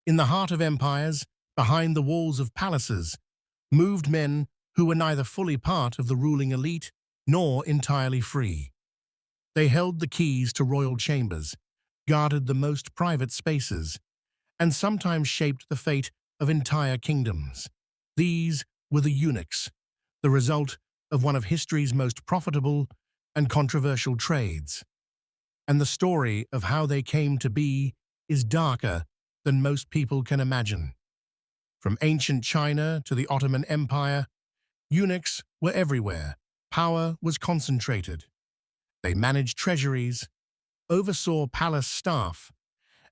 In the heart of empires, behind the walls of palaces, moved men who were neither fully part of the ruling elite nor entirely free. They held the keys to royal chambers, guarded the most private spaces, and sometimes shaped the fate of entire kingdoms. These were the eunuchs, the result of one of history's most profitable and controversial trades. And the story of how they came to be is darker than most people can imagine. From ancient China to the Ottoman Empire, eunuchs were everywhere. Power was concentrated. They managed treasuries, oversaw palace staff,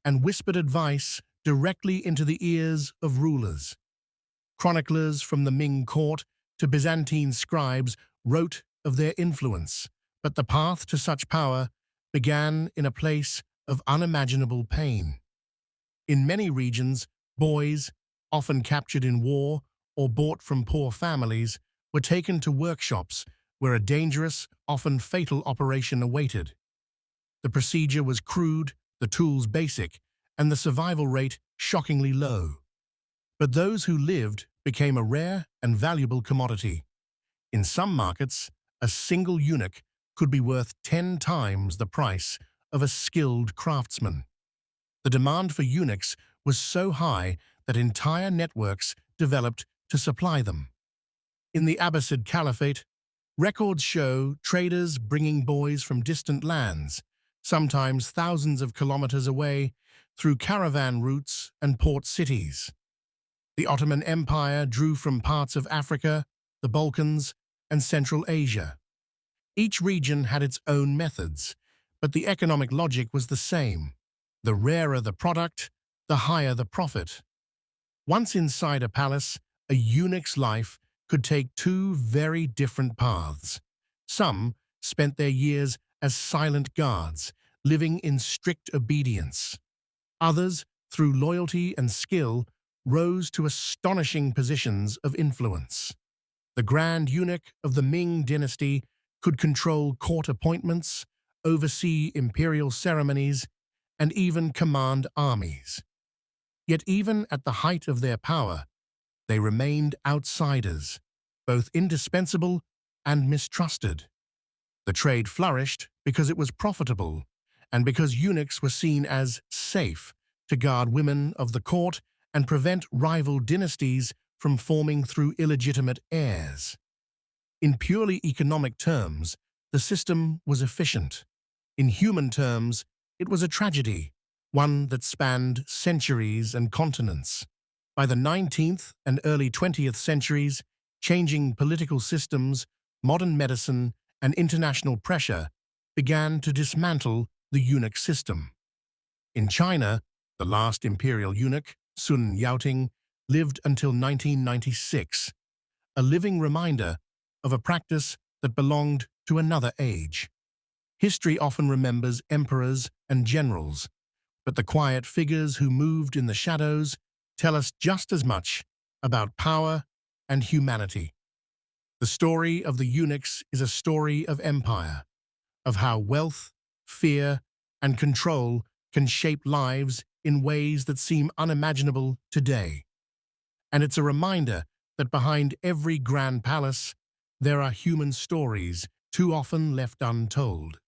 and whispered advice directly into the ears of rulers. Chroniclers from the Ming court to Byzantine scribes wrote of their influence, but the path to such power began in a place of unimaginable pain. In many regions, boys, often captured in war or bought from poor families, were taken to workshops where a dangerous, often fatal operation awaited. The procedure was crude, the tools basic, and the survival rate shockingly low. But those who lived became a rare and valuable commodity. In some markets, a single eunuch could be worth 10 times the price of a skilled craftsman. The demand for eunuchs was so high that entire networks developed to supply them. In the Abbasid Caliphate, records show traders bringing boys from distant lands, sometimes thousands of kilometers away, through caravan routes and port cities. The Ottoman Empire drew from parts of Africa, the Balkans, and Central Asia. Each region had its own methods, but the economic logic was the same. The rarer the product, the higher the profit. Once inside a palace, a eunuch's life could take two very different paths. Some spent their years as silent guards, living in strict obedience. Others, through loyalty and skill, rose to astonishing positions of influence. The Grand Eunuch of the Ming dynasty could control court appointments, oversee imperial ceremonies, and even command armies. Yet even at the height of their power, they remained outsiders, both indispensable and mistrusted. The trade flourished because it was profitable, and because eunuchs were seen as safe to guard women of the court and prevent rival dynasties from forming through illegitimate heirs. In purely economic terms, the system was efficient. In human terms, it was a tragedy, one that spanned centuries and continents. By the 19th and early 20th centuries, changing political systems, modern medicine, and international pressure began to dismantle the eunuch system. In China, the last imperial eunuch, Sun Yaoting, lived until 1996, a living reminder of a practice that belonged to another age. History often remembers emperors and generals, but the quiet figures who moved in the shadows tell us just as much about power and humanity. The story of the eunuchs is a story of empire, of how wealth, fear, and control can shape lives in ways that seem unimaginable today. And it's a reminder that behind every grand palace, there are human stories too often left untold.